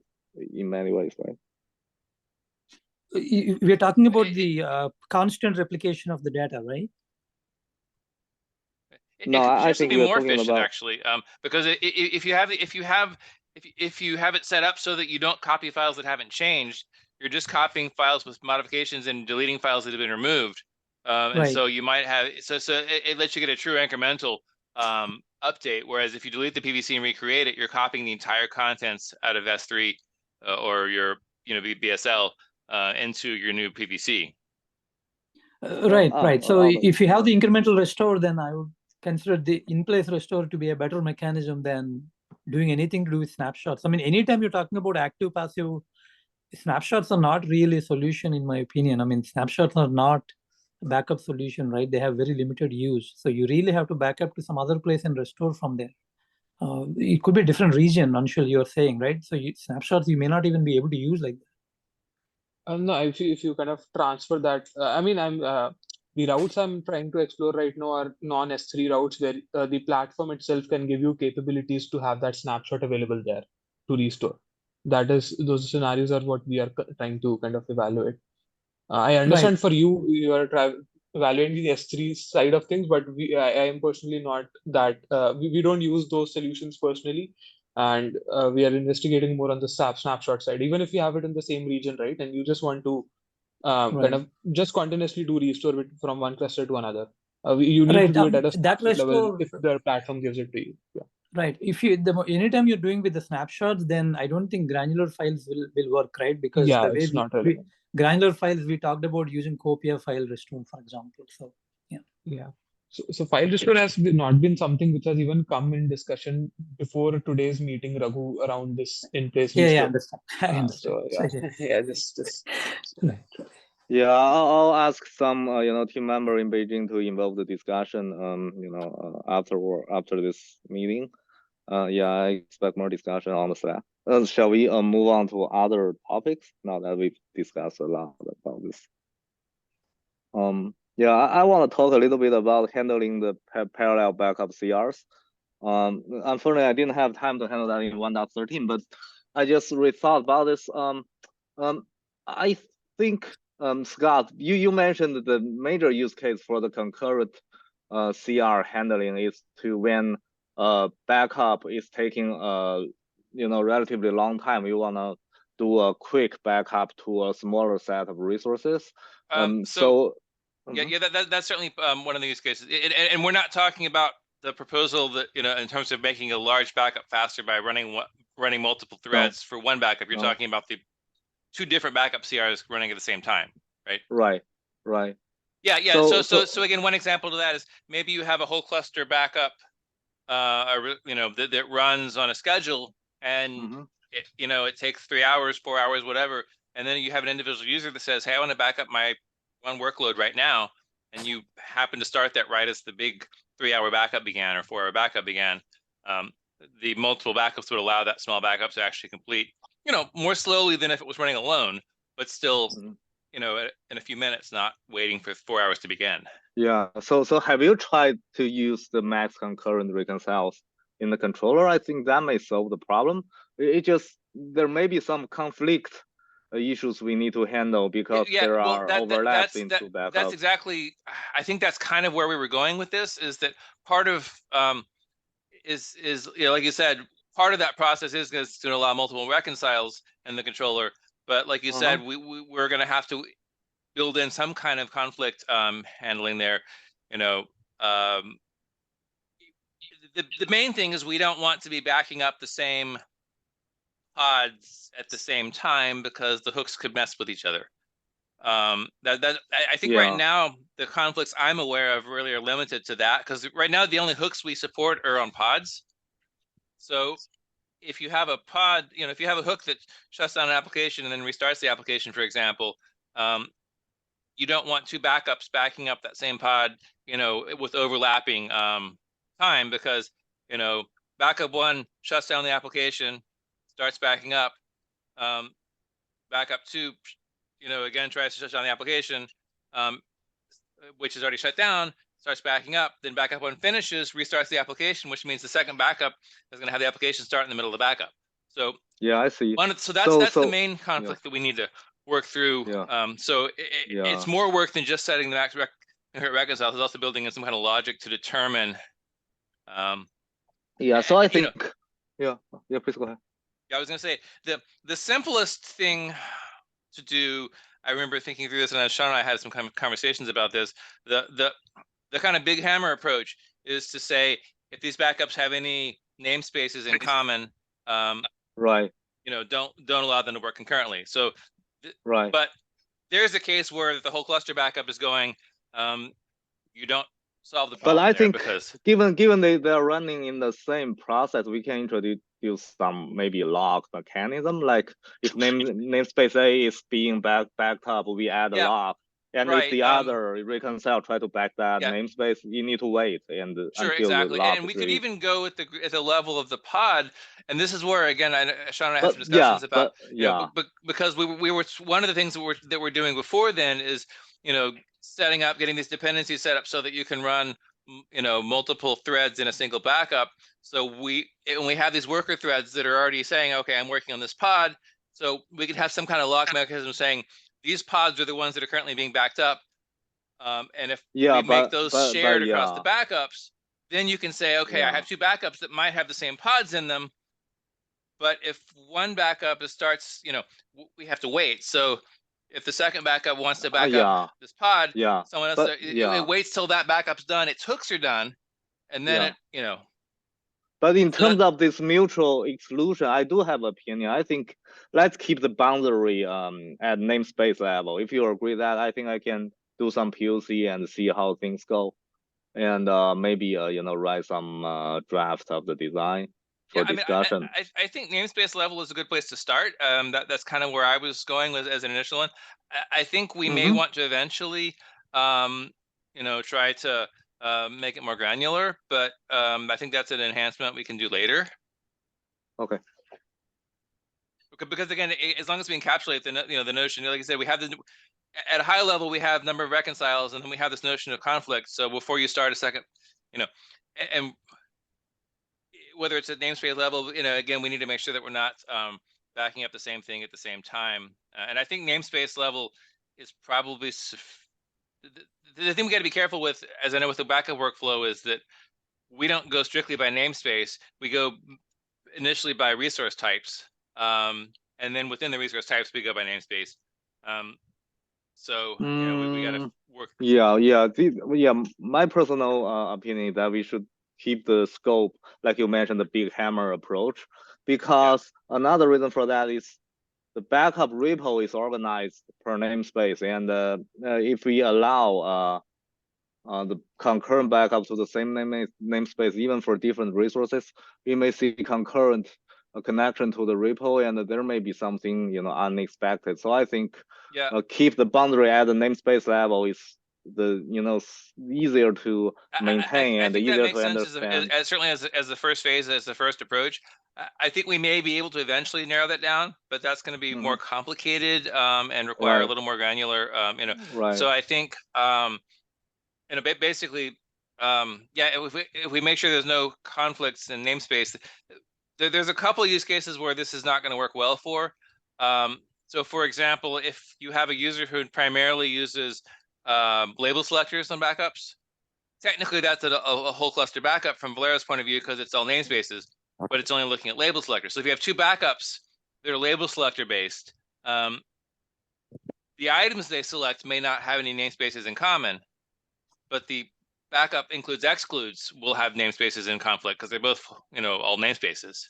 Speaker 4: in many ways, right?
Speaker 3: We're talking about the constant replication of the data, right?
Speaker 4: No,
Speaker 5: It could
Speaker 4: I
Speaker 5: potentially
Speaker 4: think
Speaker 5: be
Speaker 4: we are
Speaker 5: more
Speaker 4: talking
Speaker 5: efficient
Speaker 4: about.
Speaker 5: actually, because if you have it set up so that you don't copy files that haven't changed, you're just copying files with modifications and deleting files that have been removed. And
Speaker 3: Right.
Speaker 5: so you might have it lets you get a true incremental update. Whereas if you delete the PVC and recreate it, you're copying the entire contents out of S3 or your BSL into your new PVC.
Speaker 3: Right. So if you have the incremental restore, then I would consider the in-place restore to be a better mechanism than doing anything to do with snapshots. I mean, anytime you're talking about active passive, snapshots are not really a solution in my opinion. I mean, snapshots are not a backup solution, right? They have very limited use. So you really have to back up to some other place and restore from there. It could be a different region, Anshul, you're saying, right? So snapshots you may not even be able to use like that.
Speaker 2: No, if you kind of transfer that, the routes I'm trying to explore right now are non-S3 routes where the platform itself can give you capabilities to have that snapshot available there to restore. Those scenarios are what we are trying to kind of evaluate. I understand for you are evaluating the S3 side of things, but I am personally not that. We don't use those solutions personally, and we are investigating more on the snapshot side. Even if you have it in the same region, right, and you just want to kind of just continuously do restore it from one cluster to another, you need to do it at a
Speaker 3: that
Speaker 2: snapshot level
Speaker 3: restore,
Speaker 2: if the platform gives it to you. Yeah.
Speaker 3: Right. If you anytime you're doing with the snapshots, then I don't think granular files will work, right? Because
Speaker 2: Yeah,
Speaker 3: the way
Speaker 2: it's not relevant.
Speaker 3: granular files we talked about using copia file restore, for example. So yeah.
Speaker 2: Yeah. So file restore has not been something which has even come in discussion before today's meeting, Raghu, around this in-place
Speaker 3: Yeah,
Speaker 2: restore.
Speaker 3: I understand. I understand.
Speaker 2: So yeah, yeah, just
Speaker 3: right.
Speaker 4: Yeah, I'll ask some team member in Beijing to involve the discussion after this meeting. Yeah, I expect more discussion on that. Shall we move on to other topics now that we've discussed a lot about this? Yeah, I want to talk a little bit about handling the parallel backup CRs. Unfortunately, I didn't have time to handle that in 1.13, but I just rethought about this. I think, Scott, you mentioned the major use case for the concurrent CR handling is to when backup is taking relatively long time. You want to do a quick backup to a smaller set of resources.
Speaker 5: Yeah, that's certainly one of the use cases. And we're not talking about the proposal that, in terms of making a large backup faster by running multiple threads for one backup. You're talking about the 2 different backup CRs running at the same time, right?
Speaker 4: Right.
Speaker 5: Yeah. So again, one example to that is maybe you have a whole cluster backup, that runs on a schedule, and it takes 3 hours, 4 hours, whatever, and then you have an individual user that says, "Hey, I want to back up my one workload right now," and you happen to start that right as the big 3-hour backup began or 4-hour backup began. The multiple backups would allow that small backup to actually complete, more slowly than if it was running alone, but still, in a few minutes, not waiting for 4 hours to begin.
Speaker 4: Yeah. So have you tried to use the max concurrent reconciles in the controller? I think that may solve the problem. There may be some conflict issues we need to handle because there are overlaps into backups.
Speaker 5: That's exactly. I think that's kind of where we were going with this. Is that part of is like you said, part of that process is going to allow multiple reconciles in the controller. But like you said, we're going to have to build in some kind of conflict handling there. The main thing is we don't want to be backing up the same pods at the same time because the hooks could mess with each other. I think right now the conflicts I'm aware of really are limited to that, because right now the only hooks we support are on pods. So if you have a pod, if you have a hook that shuts down an application and then restarts the application, for example, you don't want 2 backups backing up that same pod, with overlapping time, because, backup 1 shuts down the application, starts backing up, backup 2, again, tries to shut down the application, which is already shut down, starts backing up, then backup 1 finishes, restarts the application, which means the second backup is going to have the application start in the middle of the backup. So
Speaker 4: yeah, I see.
Speaker 5: So that's the main conflict that we need to work through. So it's more work than just setting the max reconcile. It's also building in some kind of logic to determine.
Speaker 4: So I think, please go ahead.
Speaker 5: Yeah, I was going to say the simplest thing to do. I remember thinking through this, and Sean and I had some kind of conversations about this. The kind of big hammer approach is to say, if these backups have any namespaces in common,
Speaker 4: right,
Speaker 5: don't allow them to work concurrently. So,
Speaker 4: right.
Speaker 5: But there's a case where the whole cluster backup is going. You don't solve the problem.
Speaker 4: But I think
Speaker 5: because
Speaker 4: given they are running in the same process, we can introduce some maybe log mechanism. Like if namespace A is being backed up, we add a log. And if the other reconcile try to back that namespace, you need to wait until
Speaker 5: exactly.
Speaker 4: The log
Speaker 5: and we
Speaker 4: is
Speaker 5: could
Speaker 4: reached.
Speaker 5: even go at the level of the pod, and this is where again, Sean and I have some discussions about. Because we were one of the things that we're doing before then is setting up, getting these dependencies set up so that you can run multiple threads in a single backup. So we have these worker threads that are already saying, okay, I'm working on this pod, so we could have some kind of lock mechanism saying these pods are the ones that are currently being backed up. And if we make those shared across the backups, then you can say, okay, I have 2 backups that might have the same pods in them, but if one backup starts, we have to wait. So if the second backup wants to back up this pod, someone else, it waits till that backup's done, its hooks are done, and then it.
Speaker 4: But in terms of this mutual exclusion, I do have opinion. I think let's keep the boundary at namespace level. If you agree that, I think I can do some POC and see how things go, and maybe write some draft of the design for discussion.
Speaker 5: I think namespace level is a good place to start. That's kind of where I was going as an initial one. I think we may want to eventually, try to make it more granular, but I think that's an enhancement we can do later.
Speaker 4: Okay.
Speaker 5: Because again, as long as we encapsulate the the notion, like I said, we have at a high level we have number of reconciles, and then we have this notion of conflict. So before you start a second, and whether it's at namespace level, again, we need to make sure that we're not backing up the same thing at the same time. And I think namespace level is probably the thing we got to be careful with, as I know with the backup workflow, is that we don't go strictly by namespace. We go initially by resource types. And then within the resource types, we go by namespace. So we got to work.
Speaker 4: Yeah. My personal opinion is that we should keep the scope, like you mentioned, the big hammer approach, because another reason for that is the backup repo is organized per namespace, and if we allow the concurrent backup to the same namespace, even for different resources, we may see concurrent connection to the repo, and there may be something unexpected. So I think keep the boundary at the namespace level is easier to maintain and easier to understand.
Speaker 5: Certainly as the first phase, as the first approach. I think we may be able to eventually narrow that down, but that's going to be more complicated and require a little more granular. So I think basically, if we make sure there's no conflicts in namespace, there's a couple of use cases where this is not going to work well for. So for example, if you have a user who primarily uses label selectors on backups, technically that's a whole cluster backup from Velero's point of view because it's all namespaces, but it's only looking at label selectors. So if you have two backups that are label selector based, the items they select may not have any namespaces in common, but the backup includes excludes will have namespaces in conflict because they're both all namespaces.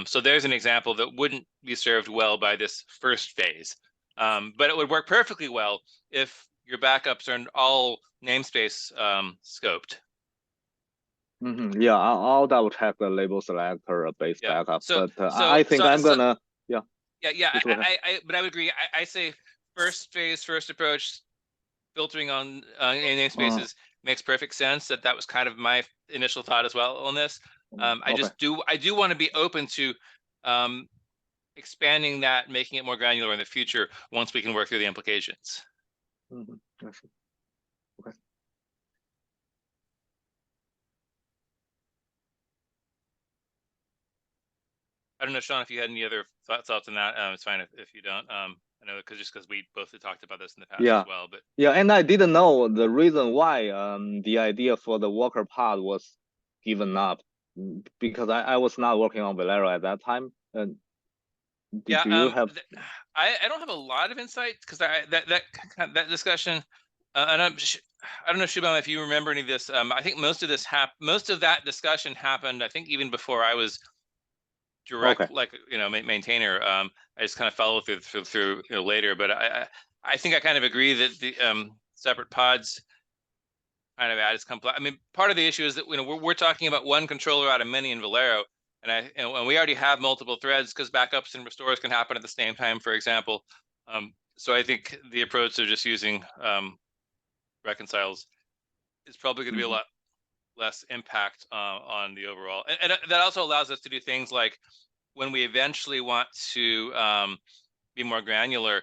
Speaker 5: So there's an example that wouldn't be served well by this first phase, but it would work perfectly well if your backups are all namespace scoped.
Speaker 4: Yeah, I'll double check the label selector based backup, but I think I'm gonna
Speaker 5: but I would agree. I say first phase, first approach, filtering on namespaces makes perfect sense. That was kind of my initial thought as well on this. I do want to be open to expanding that, making it more granular in the future once we can work through the implications.
Speaker 4: Okay.
Speaker 5: I don't know, Sean, if you had any other thoughts on that. It's fine if you don't. I know because we both had talked about this in the past as well. But
Speaker 4: and I didn't know the reason why the idea for the worker pod was given up, because I was not working on Velero at that time. And do you have?
Speaker 5: I don't have a lot of insight because that discussion. And I don't know, Shubham, if you remember any of this. I think most of that discussion happened, I think, even before I was direct, maintainer. I just kind of followed through later. But I think I kind of agree that the separate pods kind of add its complex. I mean, part of the issue is that we're talking about one controller out of many in Velero, and we already have multiple threads because backups and restores can happen at the same time, for example. So I think the approach of just using reconciles is probably going to be a lot less impact on the overall. And that also allows us to do things like when we eventually want to be more granular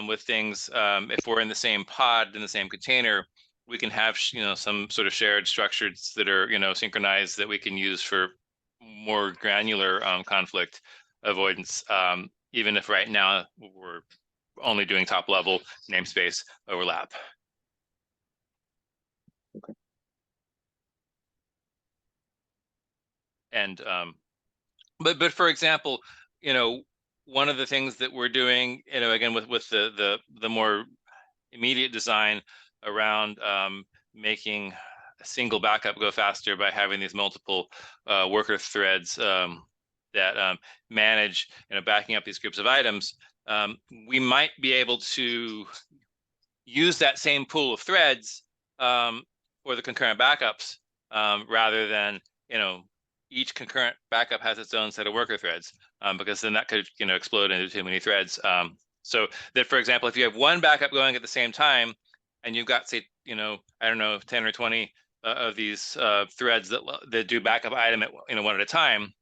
Speaker 5: with things, if we're in the same pod, in the same container, we can have some sort of shared structures that are synchronized that we can use for more granular conflict avoidance, even if right now we're only doing top level namespace overlap.
Speaker 4: Okay.
Speaker 5: And but for example, one of the things that we're doing, again with the more immediate design around making a single backup go faster by having these multiple worker threads that manage backing up these groups of items, we might be able to use that same pool of threads for the concurrent backups rather than each concurrent backup has its own set of worker threads, because then that could explode into too many threads. So that, for example, if you have one backup going at the same time and you've got, say, you know, I don't know, 10 or 20 of these threads that do backup item at, you know, one at a time,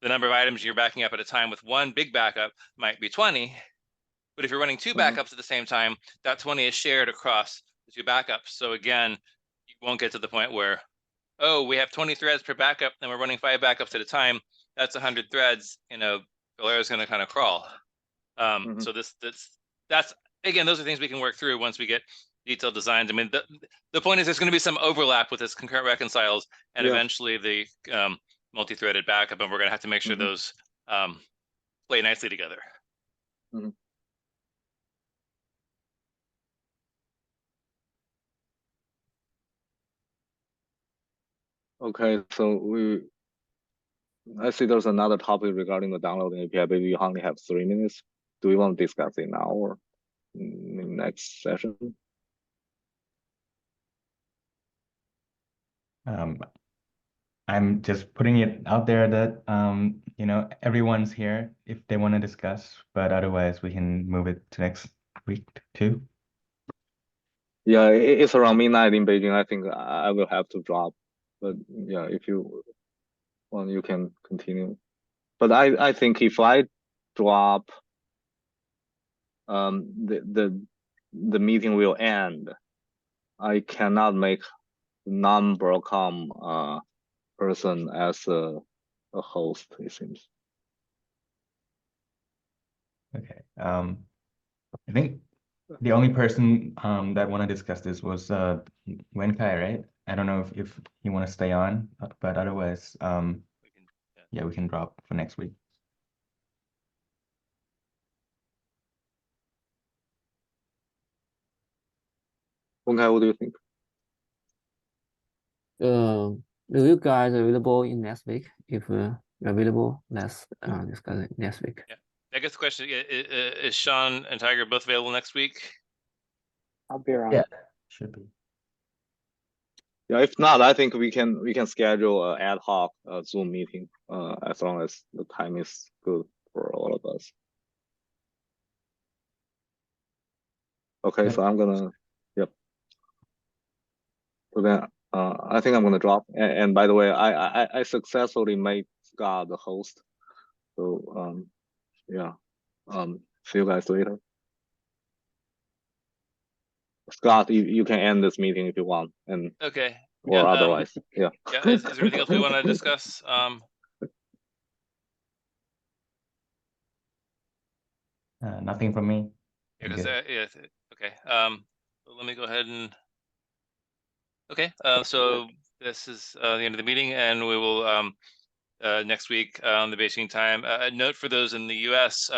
Speaker 5: the number of items you're backing up at a time with one big backup might be 20. But if you're running two backups at the same time, that 20 is shared across the two backups. So again, you won't get to the point where, oh, we have 20 threads per backup and we're running 5 backups at a time. That's 100 threads, you know, Velero is going to kind of crawl. So that's again, those are things we can work through once we get detailed designs. I mean, the point is there's going to be some overlap with this concurrent reconciles and eventually the multi-threaded backup, and we're going to have to make sure those play nicely together.
Speaker 4: Okay, so I see there's another topic regarding the downloading API, but we only have 3 minutes. Do we want to discuss it now or in the next session?
Speaker 7: I'm just putting it out there that you know, everyone's here if they want to discuss, but otherwise we can move it to next week too.
Speaker 4: Yeah, it's around midnight in Beijing. I think I will have to drop, but yeah, if you want, you can continue. But I think if I drop, the meeting will end. I cannot make non-Broadcom person as a host, it seems.
Speaker 7: Okay. I think the only person that want to discuss this was Wenkai, right? I don't know if you want to stay on, but otherwise, yeah, we can drop for next week.
Speaker 4: Wenkai, what do you think?
Speaker 8: Will you guys available in next week? If you're available, let's discuss it next week.
Speaker 5: Yeah, I guess the question is Sean and Tiger both available next week?
Speaker 9: I'll be around.
Speaker 7: Yeah, should be.
Speaker 4: Yeah, if not, I think we can schedule an ad hoc Zoom meeting as long as the time is good for all of us. Okay,
Speaker 7: Yep.
Speaker 4: so I'm gonna, so then I think I'm gonna drop. And by the way, I successfully made Scott the host. So yeah, see you guys later. Scott, you can end this meeting if you want, and
Speaker 5: Okay.
Speaker 4: or otherwise, yeah.
Speaker 5: Yeah, is there anything else we want to discuss?
Speaker 7: Nothing from me.
Speaker 5: Yeah,
Speaker 7: I'm
Speaker 5: 'cause,
Speaker 7: good.
Speaker 5: okay. Let me go ahead and. Okay. So this is the end of the meeting, and we will next week on the Beijing time. A note for those in the U.S.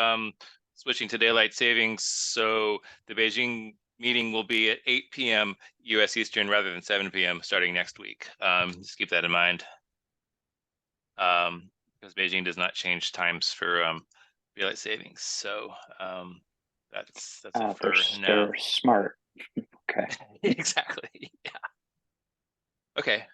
Speaker 5: Switching to daylight savings, so the Beijing meeting will be at 8 p.m. U.S. Eastern rather than 7 p.m. starting next week. Just keep that in mind. Because Beijing does not change times for daylight savings. So that's it for now.
Speaker 9: They're smart. Okay.
Speaker 5: Exactly. Yeah. Okay.